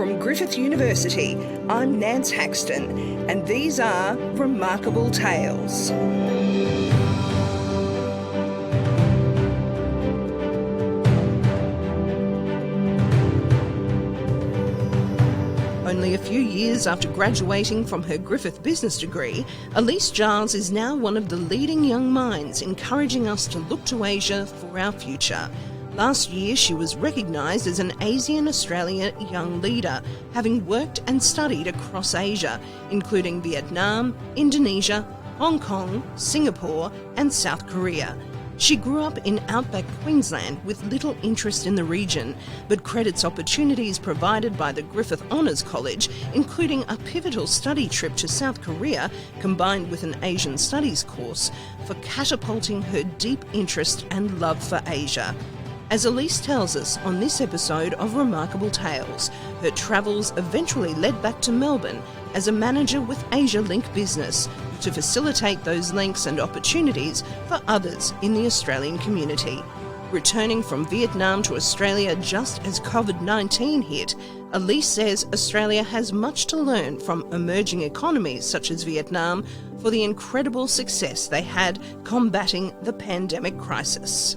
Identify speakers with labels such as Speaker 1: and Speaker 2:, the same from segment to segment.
Speaker 1: From Griffith University, I'm Nance Haxton, and these are Remarkable Tales. Only a few years after graduating from her Griffith business degree, Elise Giles is now one of the leading young minds encouraging us to look to Asia for our future. Last year, she was recognised as an ASEAN Australia Young Leader, having worked and studied across Asia, including Vietnam, Indonesia, Hong Kong, Singapore and South Korea. She grew up in outback Queensland with little interest in the region, but credits opportunities provided by the Griffith Honours College, including a pivotal study trip to South Korea combined with an Asian Studies course, for catapulting her deep interest and love for Asia. As Elise tells us on this episode of Remarkable Tales, her travels eventually led back to Melbourne as a manager with Asia Link Business to facilitate those links and opportunities for others in the Australian community. Returning from Vietnam to Australia just as COVID-19 hit, Elise says Australia has much to learn from emerging economies such as Vietnam for the incredible success they had combating the pandemic crisis.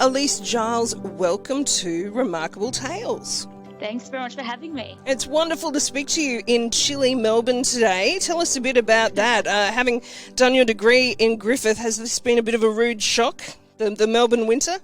Speaker 1: Elise Giles, welcome to Remarkable Tales.
Speaker 2: Thanks very much for having me.
Speaker 1: It's wonderful to speak to you in chilly Melbourne today. Tell us a bit about that. Having done your degree in Griffith, has this been a bit of a rude shock, the Melbourne winter?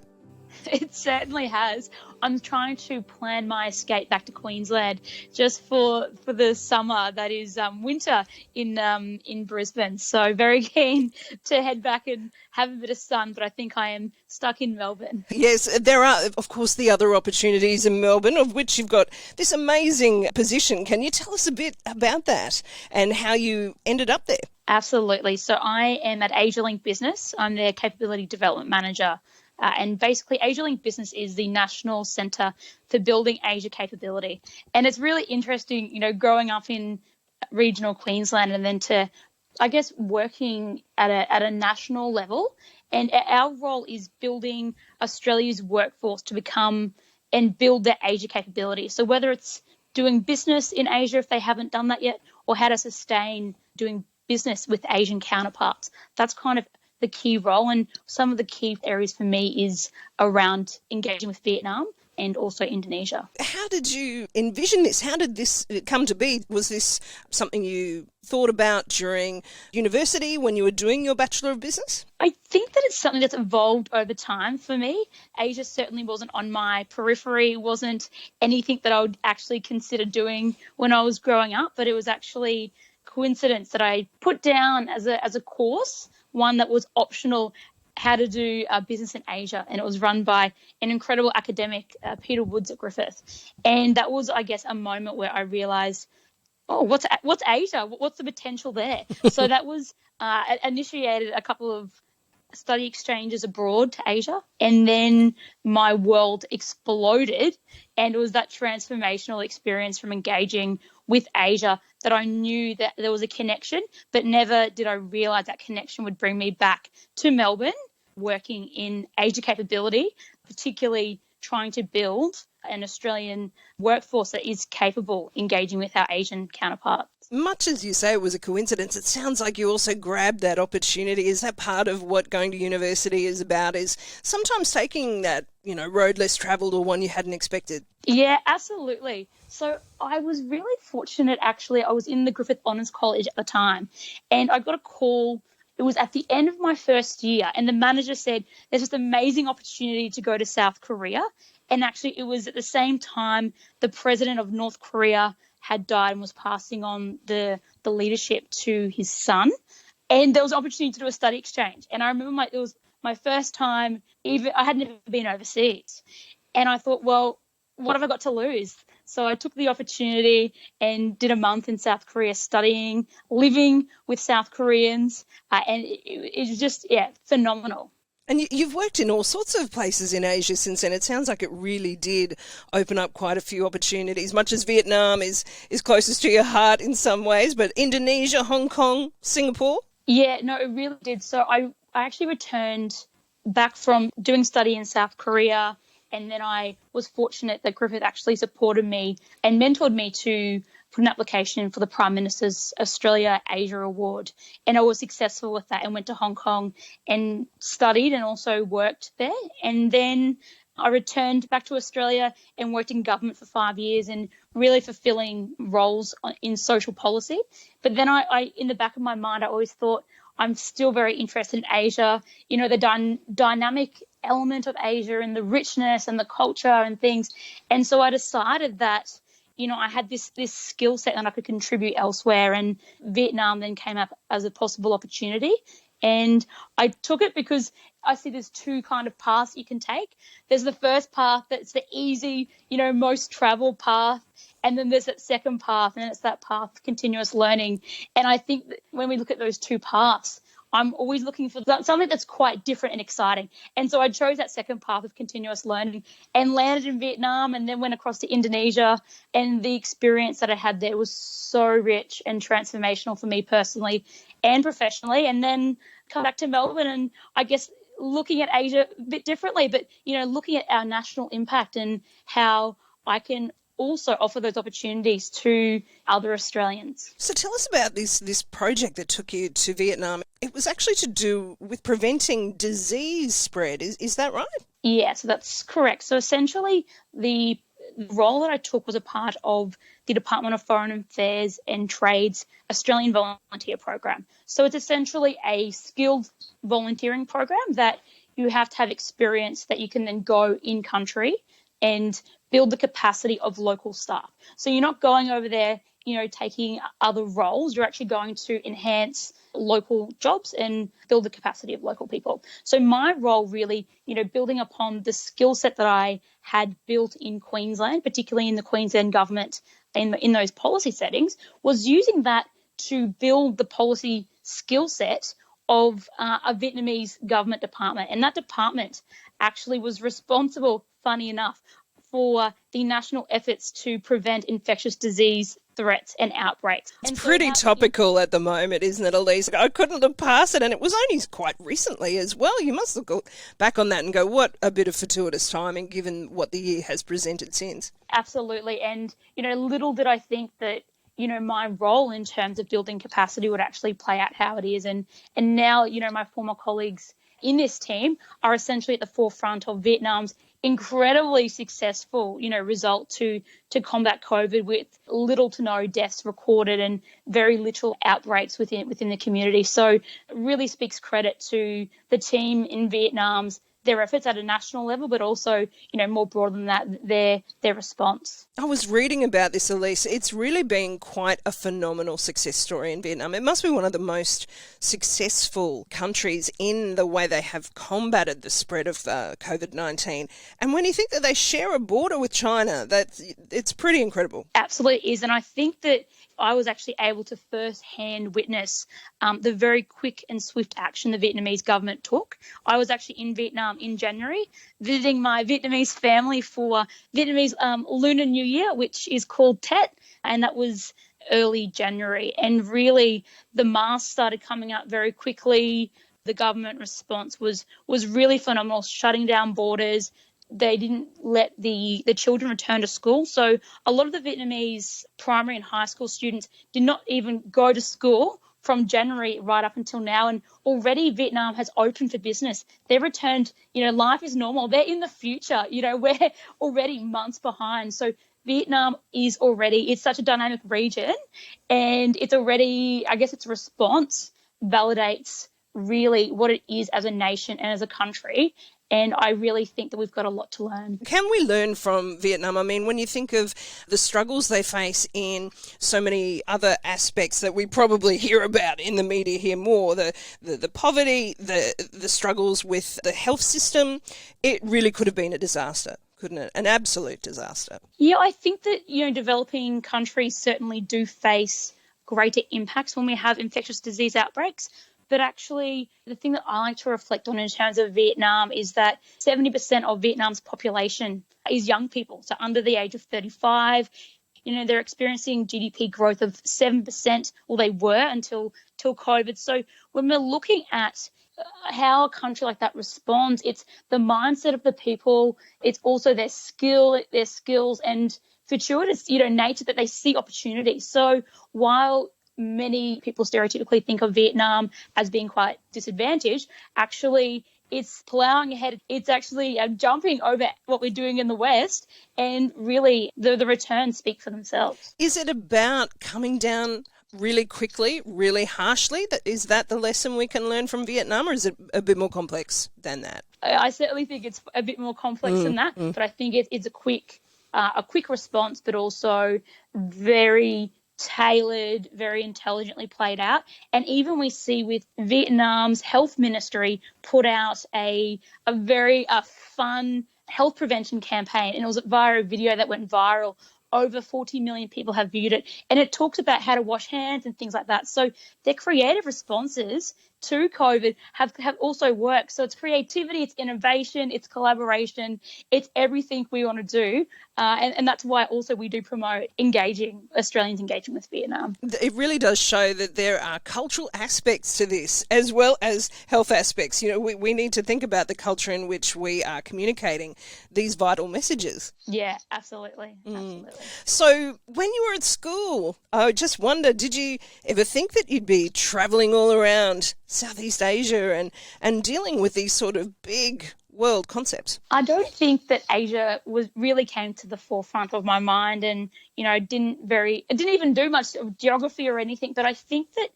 Speaker 2: It certainly has. I'm trying to plan my escape back to Queensland just for the summer that is winter in Brisbane. So very keen to head back and have a bit of sun, but I think I am stuck in Melbourne.
Speaker 1: Yes, there are, of course, the other opportunities in Melbourne, of which you've got this amazing position. Can you tell us a bit about that and how you ended up there?
Speaker 2: Absolutely. So I am at Asia Link Business. I'm their Capability Development Manager. And basically, Asia Link Business is the national centre for building Asia capability. And it's really interesting, growing up in regional Queensland and then to, working at a national level. And our role is building Australia's workforce to become and build their Asia capability. So whether it's doing business in Asia if they haven't done that yet, or how to sustain doing business with Asian counterparts, that's kind of the key role. And some of the key areas for me is around engaging with Vietnam and also Indonesia.
Speaker 1: How did you envision this? How did this come to be? Was this something you thought about during university when you were doing your Bachelor of Business?
Speaker 2: I think that it's something that's evolved over time for me. Asia certainly wasn't on my periphery, wasn't anything that I would actually consider doing when I was growing up, but it was actually coincidence that I put down as a course, one that was optional, how to do business in Asia, and it was run by an incredible academic, Peter Woods at Griffith. And that was, a moment where I realised, what's Asia? What's the potential there? So that was initiated a couple of study exchanges abroad to Asia, and then my world exploded, and it was that transformational experience from engaging with Asia that I knew that there was a connection, but never did I realise that connection would bring me back to Melbourne, working in Asia capability, particularly trying to build an Australian workforce that is capable engaging with our Asian counterparts.
Speaker 1: Much as you say it was a coincidence, it sounds like you also grabbed that opportunity. Is that part of what going to university is about, is sometimes taking that, road less travelled or one you hadn't expected?
Speaker 2: Yeah, absolutely. So I was really fortunate, actually. I was in the Griffith Honours College at the time, and I got a call. It was at the end of my first year, and the manager said, there's this amazing opportunity to go to South Korea. And actually, it was at the same time the president of North Korea had died and was passing on the leadership to his son. And there was an opportunity to do a study exchange. And I remember it was my first time, I had never been overseas. And I thought, well, what have I got to lose? So I took the opportunity and did a month in South Korea studying, living with South Koreans. And it was just, phenomenal.
Speaker 1: And you've worked in all sorts of places in Asia since then. It sounds like it really did open up quite a few opportunities, much as Vietnam is closest to your heart in some ways, but Indonesia, Hong Kong, Singapore? Yeah,
Speaker 2: no, it really did. So I actually returned back from doing study in South Korea And then I was fortunate that Griffith actually supported me and mentored me to put an application in for the Prime Minister's Australia Asia Award. And I was successful with that and went to Hong Kong and studied and also worked there. And then I returned back to Australia and worked in government for 5 years and really fulfilling roles in social policy. But then I in the back of my mind, I always thought I'm still very interested in Asia, the dynamic element of Asia and the richness and the culture and things. And so I decided that, I had this skill set and I could contribute elsewhere. And Vietnam then came up as a possible opportunity. And I took it because I see there's two kind of paths you can take. There's the first path that's the easy, most traveled path. And then there's that second path, and it's that path of continuous learning. And I think that when we look at those two paths, I'm always looking for something that's quite different and exciting. And so I chose that second path of continuous learning and landed in Vietnam and then went across to Indonesia. And the experience that I had there was so rich and transformational for me personally and professionally. And then come back to Melbourne and I guess looking at Asia a bit differently, but, looking at our national impact and how I can also offer those opportunities to other Australians.
Speaker 1: So tell us about this project that took you to Vietnam. It was actually to do with preventing disease spread. Is that right?
Speaker 2: Yeah, so that's correct. So essentially, the role that I took was a part of the Department of Foreign Affairs and Trade's Australian Volunteer Program. So it's essentially a skilled volunteering program that you have to have experience that you can then go in country and build the capacity of local staff. So you're not going over there, taking other roles. You're actually going to enhance local jobs and build the capacity of local people. So my role really, building upon the skill set that I had built in Queensland, particularly in the Queensland government in those policy settings, was using that to build the policy skill set of a Vietnamese government department. And that department actually was responsible, funny enough, for the national efforts to prevent infectious disease threats and outbreaks.
Speaker 1: It's pretty topical at the moment, isn't it, Elise? I couldn't look past it, and it was only quite recently as well. You must look back on that and go, what a bit of fortuitous timing given what the year has presented since.
Speaker 2: Absolutely. And, little did I think that my role in terms of building capacity would actually play out how it is. And now, my former colleagues in this team are essentially at the forefront of Vietnam's incredibly successful, result to combat COVID with little to no deaths recorded and very little outbreaks within the community. So it really speaks credit to the team in Vietnam's their efforts at a national level, but also, more broad than that, their response.
Speaker 1: I was reading about this, Elise. It's really been quite a phenomenal success story in Vietnam. It must be one of the most successful countries in the way they have combated the spread of COVID-19. And when you think that they share a border with China, it's pretty incredible.
Speaker 2: Absolutely is. And I think that I was actually able to first-hand witness the very quick and swift action the Vietnamese government took. I was actually in Vietnam in January, visiting my Vietnamese family for Vietnamese Lunar New Year, which is called Tet, and that was early January. And really, the masks started coming out very quickly. The government response was really phenomenal, shutting down borders. They didn't let the children return to school. So a lot of the Vietnamese primary and high school students did not even go to school from January right up until now. And already Vietnam has opened for business. They've returned, life is normal. They're in the future, we're already months behind. So Vietnam is already, it's such a dynamic region, and it's already, I guess its response validates really what it is as a nation and as a country. And I really think that we've got a lot to learn.
Speaker 1: Can we learn from Vietnam? I mean, when you think of the struggles they face in so many other aspects that we probably hear about in the media here more, the poverty, the struggles with the health system, it really could have been a disaster, couldn't it? An absolute disaster.
Speaker 2: Yeah, I think that, developing countries certainly do face greater impacts when we have infectious disease outbreaks. But actually, the thing that I like to reflect on in terms of Vietnam is that 70% of Vietnam's population is young people, so under the age of 35. They're experiencing GDP growth of 7%, well, they were until COVID. So when we're looking at how a country like that responds. It's the mindset of the people. It's also their skills and fortuitous, nature that they see opportunity. So while many people stereotypically think of Vietnam as being quite disadvantaged, actually it's plowing ahead. It's actually jumping over what we're doing in the West, and really the returns speak for themselves.
Speaker 1: Is it about coming down really quickly, really harshly? Is that the lesson we can learn from Vietnam, or is it a bit more complex than that?
Speaker 2: I certainly think it's a bit more complex than that, but I think it's a quick response, but also very tailored, very intelligently played out. And even we see with Vietnam's health ministry put out a very fun health prevention campaign, and it was via a video that went viral. Over 40 million people have viewed it, and it talks about how to wash hands and things like that. So their creative responses to COVID have also worked. So it's creativity, it's innovation, it's collaboration, it's everything we want to do. And that's why also we do promote Australians engaging with Vietnam.
Speaker 1: It really does show that there are cultural aspects to this as well as health aspects. We need to think about the culture in which we are communicating these vital messages.
Speaker 2: Yeah, absolutely. Absolutely.
Speaker 1: So when you were at school, I just wonder, did you ever think that you'd be travelling all around Southeast Asia and dealing with these sort of big world concepts?
Speaker 2: I don't think that Asia really came to the forefront of my mind, and I didn't even do much of geography or anything. But I think that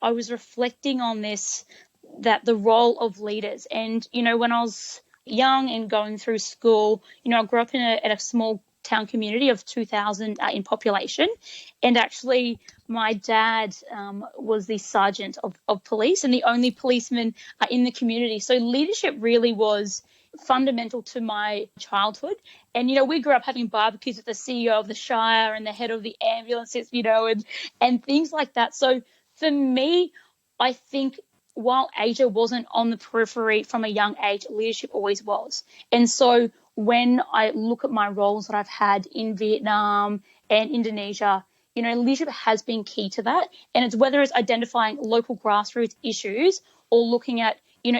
Speaker 2: I was reflecting on that the role of leaders, and when I was young and going through school, I grew up in a small town community of 2,000 in population, and actually my dad was the sergeant of police and the only policeman in the community. So leadership really was fundamental to my childhood. And, we grew up having barbecues with the CEO of the Shire and the head of the ambulances, and things like that. So for me, I think while Asia wasn't on the periphery from a young age, leadership always was. And so when I look at my roles that I've had in Vietnam and Indonesia, leadership has been key to that. And it's whether it's identifying local grassroots issues or looking at,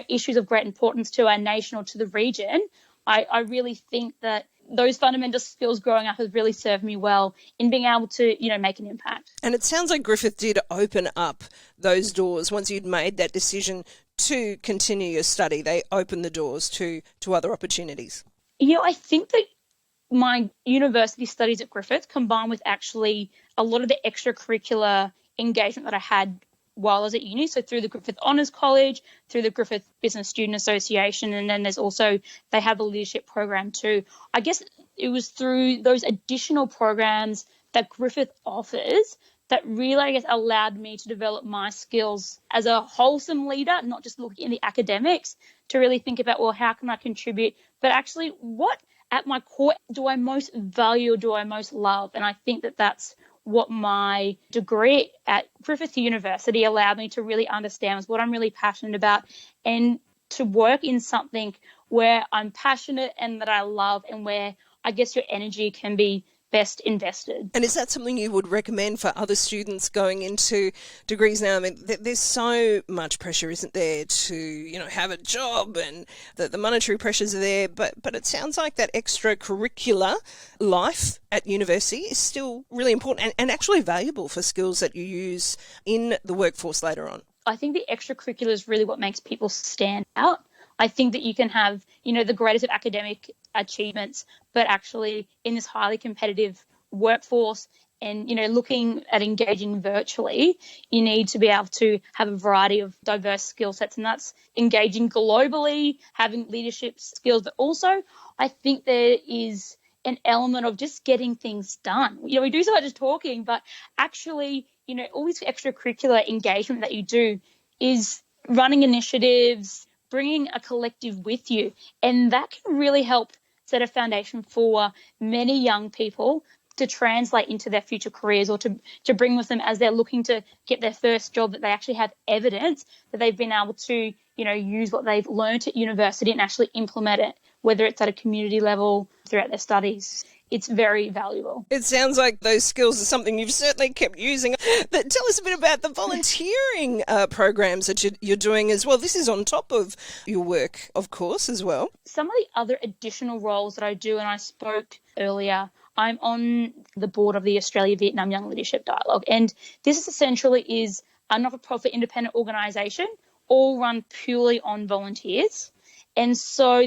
Speaker 2: issues of great importance to our nation or to the region. I really think that those fundamental skills growing up has really served me well in being able to, make an impact.
Speaker 1: And it sounds like Griffith did open up those doors once you'd made that decision to continue your study. They opened the doors to other opportunities.
Speaker 2: I think that my university studies at Griffith, combined with actually a lot of the extracurricular engagement that I had while I was at uni, so through the Griffith Honours College, through the Griffith Business Student Association, and then they have a leadership program too. I guess it was through those additional programs that Griffith offers that really, allowed me to develop my skills as a wholesome leader, not just looking in the academics, to really think about, well, how can I contribute? But actually, what at my core do I most value or do I most love? And I think that that's what my degree at Griffith University allowed me to really understand, was what I'm really passionate about, and to work in something where I'm passionate and that I love, and where I guess your energy can be best invested.
Speaker 1: And is that something you would recommend for other students going into degrees now? I mean, there's so much pressure, isn't there, to, have a job, and the monetary pressures are there, but it sounds like that extracurricular life at university is still really important and actually valuable for skills that you use in the workforce later on.
Speaker 2: I think the extracurricular is really what makes people stand out. I think that you can have, the greatest of academic achievements, but actually in this highly competitive workforce and, looking at engaging virtually, you need to be able to have a variety of diverse skill sets, and that's engaging globally, having leadership skills, but also I think there is an element of just getting things done. We do so much just talking, but actually, all this extracurricular engagement that you do is running initiatives, bringing a collective with you. And that can really help set a foundation for many young people to translate into their future careers, or to bring with them as they're looking to get their first job, that they actually have evidence that they've been able to, use what they've learned at university and actually implement it, whether it's at a community level throughout their studies. it's very valuable.
Speaker 1: It sounds like those skills are something you've certainly kept using. But tell us a bit about the volunteering programs that you're doing as well. This is on top of your work, of course, as well.
Speaker 2: Some of the other additional roles that I do, and I spoke earlier, I'm on the board of the Australia-Vietnam Young Leadership Dialogue. And this essentially is a not-for-profit independent organisation, all run purely on volunteers. And so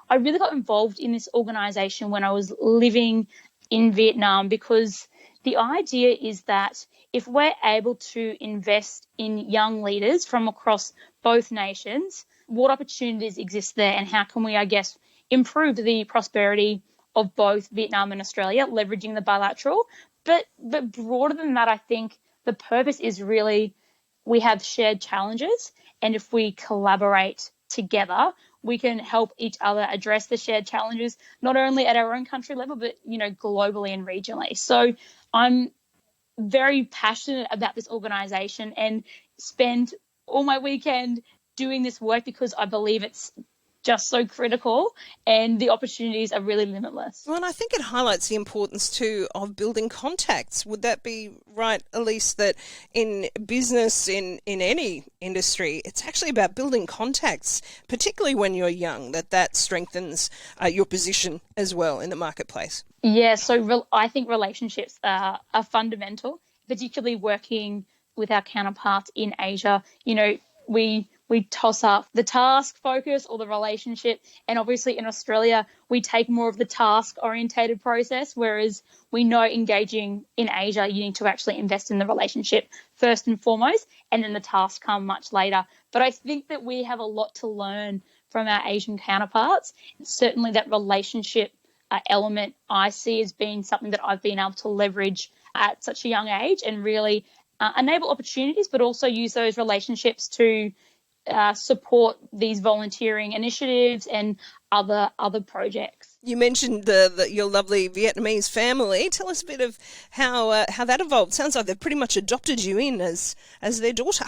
Speaker 2: I really got involved in this organisation when I was living in Vietnam, because the idea is that if we're able to invest in young leaders from across both nations, what opportunities exist there, and how can we, I guess, improve the prosperity of both Vietnam and Australia, leveraging the bilateral. But broader than that, I think the purpose is really we have shared challenges, and if we collaborate together, we can help each other address the shared challenges, not only at our own country level, but, globally and regionally. So I'm very passionate about this organisation and spend all my weekend doing this work because I believe it's just so critical and the opportunities are really limitless.
Speaker 1: Well, and I think it highlights the importance too of building contacts. Would that be right, Elise, that in business, in any industry, it's actually about building contacts, particularly when you're young, that strengthens your position as well in the marketplace?
Speaker 2: Yeah, so I think relationships are fundamental, particularly working with our counterparts in Asia. We toss up the task focus or the relationship. And obviously in Australia, we take more of the task orientated process, whereas we know engaging in Asia, you need to actually invest in the relationship first and foremost, and then the tasks come much later. But I think that we have a lot to learn from our Asian counterparts. Certainly that relationship element I see as being something that I've been able to leverage at such a young age and really enable opportunities, but also use those relationships to support these volunteering initiatives and other projects.
Speaker 1: You mentioned your lovely Vietnamese family. Tell us a bit of how that evolved. Sounds like they've pretty much adopted you in as their daughter.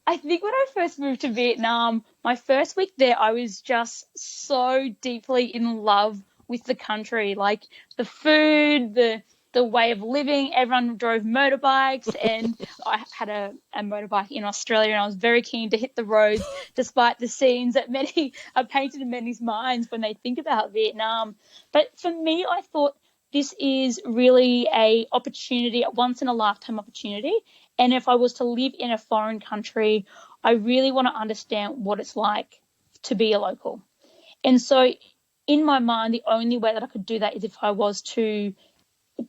Speaker 2: I think when I first moved to Vietnam, my first week there, I was just so deeply in love with the country, like the food, the way of living. Everyone drove motorbikes, and I had a motorbike in Australia, and I was very keen to hit the roads, despite the scenes that many are painted in many's minds when they think about Vietnam. But for me, I thought this is really a opportunity, a once in a lifetime opportunity. And if I was to live in a foreign country, I really want to understand what it's like to be a local. And so in my mind, the only way that I could do that is if I was to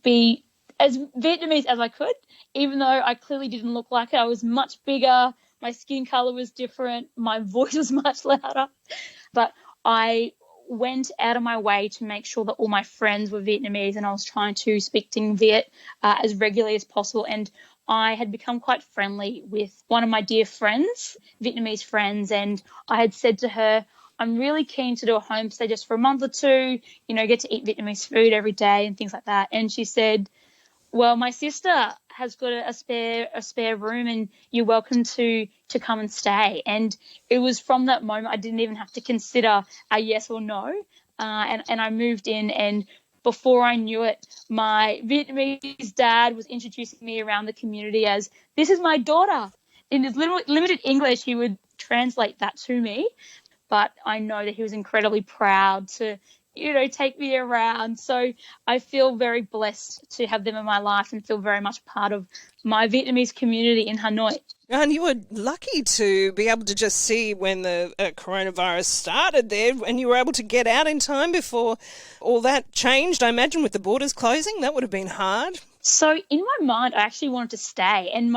Speaker 2: be as Vietnamese as I could, even though I clearly didn't look like it. I was much bigger, my skin color was different, my voice was much louder. But I went out of my way to make sure that all my friends were Vietnamese, and I was trying to speak Ding Viet as regularly as possible. And I had become quite friendly with one of my dear friends, Vietnamese friends, and I had said to her, I'm really keen to do a homestay just for a month or two, get to eat Vietnamese food every day and things like that. And she said, well, my sister has got a spare room, and you're welcome to come and stay. And it was from that moment I didn't even have to consider a yes or no. And I moved in, and before I knew it, my Vietnamese dad was introducing me around the community as, this is my daughter. In his limited English, he would translate that to me. But I know that he was incredibly proud to, take me around. So I feel very blessed to have them in my life and feel very much part of my Vietnamese community in Hanoi.
Speaker 1: And you were lucky to be able to just see when the coronavirus started there, and you were able to get out in time before all that changed. I imagine with the borders closing, that would have been hard.
Speaker 2: So in my mind, I actually wanted to stay, and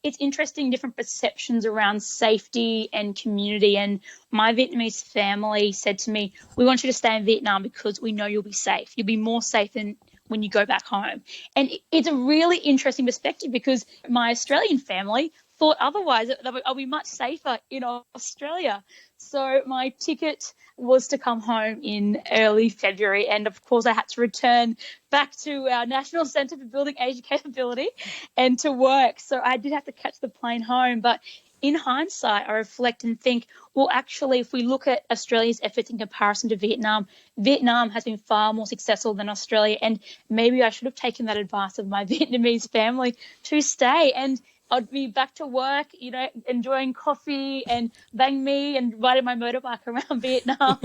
Speaker 2: it's interesting, different perceptions around safety and community. And my Vietnamese family said to me, we want you to stay in Vietnam because we know you'll be safe. You'll be more safe than when you go back home. And it's a really interesting perspective because my Australian family thought otherwise, that I'll be much safer in Australia. So my ticket was to come home in early February, and of course I had to return back to our National Centre for Building Asia Capability and to work. So I did have to catch the plane home, but in hindsight, I reflect and think, well, actually, if we look at Australia's efforts in comparison to Vietnam, Vietnam has been far more successful than Australia. And maybe I should have taken that advice of my Vietnamese family to stay. And I'd be back to work, enjoying coffee and bang me and riding my motorbike around Vietnam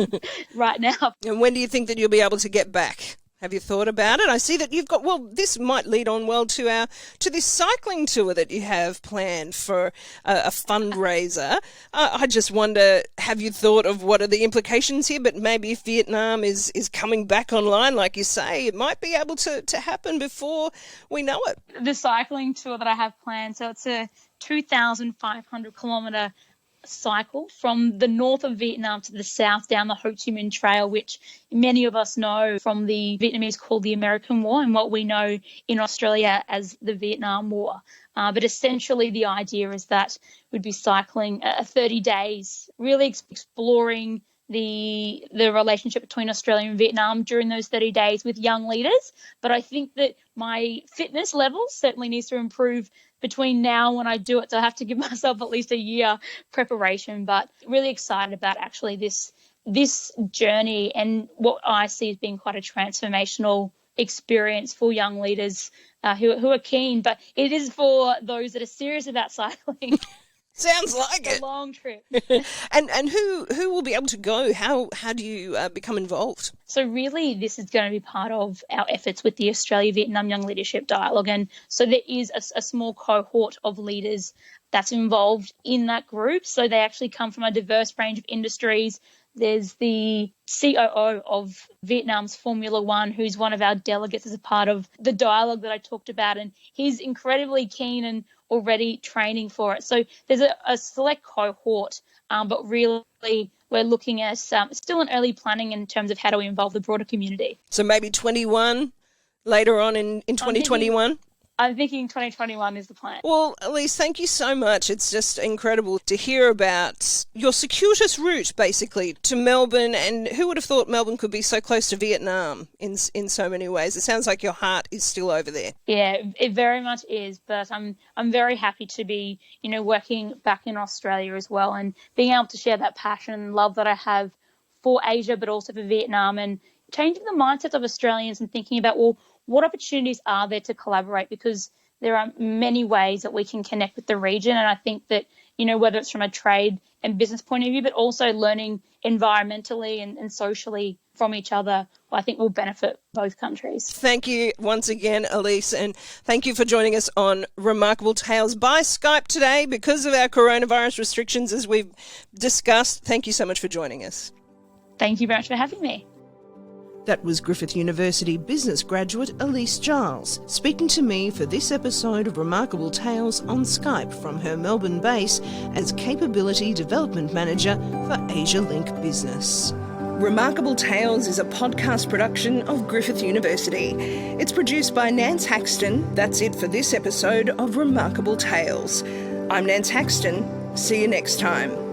Speaker 2: right now.
Speaker 1: And when do you think that you'll be able to get back? Have you thought about it? I see that you've got, this might lead on well to this cycling tour that you have planned for a fundraiser. I just wonder, have you thought of what are the implications here? But maybe if Vietnam is coming back online, like you say, it might be able to happen before we know it.
Speaker 2: The cycling tour that I have planned, so it's a 2,500 kilometre cycle from the north of Vietnam to the south down the Ho Chi Minh Trail, which many of us know from the Vietnamese called the American War and what we know in Australia as the Vietnam War. But essentially the idea is that we'd be cycling 30 days, really exploring the relationship between Australia and Vietnam during those 30 days with young leaders. But I think that my fitness level certainly needs to improve between now and when I do it. So I have to give myself at least a year preparation, but really excited about actually this journey and what I see as being quite a transformational experience for young leaders who are keen. But it is for those that are serious about cycling.
Speaker 1: Sounds like it.
Speaker 2: A long trip.
Speaker 1: And who will be able to go? How do you become involved?
Speaker 2: So really, this is going to be part of our efforts with the Australia-Vietnam Young Leadership Dialogue. And so there is a small cohort of leaders that's involved in that group. So they actually come from a diverse range of industries. There's the COO of Vietnam's Formula One, who's one of our delegates as a part of the dialogue that I talked about. And he's incredibly keen and already training for it. So there's a select cohort, but really we're looking at still an early planning in terms of how do we involve the broader community.
Speaker 1: So maybe 21 later on in 2021?
Speaker 2: I'm thinking 2021 is the plan.
Speaker 1: Well, Elise, thank you so much. It's just incredible to hear about your circuitous route, basically, to Melbourne. And who would have thought Melbourne could be so close to Vietnam in so many ways? It sounds like your heart is still over there.
Speaker 2: Yeah, it very much is. But I'm very happy to be, working back in Australia as well and being able to share that passion and love that I have for Asia, but also for Vietnam, and changing the mindsets of Australians and thinking about, what opportunities are there to collaborate? Because there are many ways that we can connect with the region. And I think that, whether it's from a trade and business point of view, but also learning environmentally and socially from each other, I think will benefit both countries.
Speaker 1: Thank you once again, Elise, and thank you for joining us on Remarkable Tales by Skype today because of our coronavirus restrictions, as we've discussed. Thank you so much for joining us.
Speaker 2: Thank you very much for having me.
Speaker 1: That was Griffith University business graduate Elise Giles speaking to me for this episode of Remarkable Tales on Skype from her Melbourne base as Capability Development Manager for Asia Link Business. Remarkable Tales is a podcast production of Griffith University. It's produced by Nance Haxton. That's it for this episode of Remarkable Tales. I'm Nance Haxton. See you next time.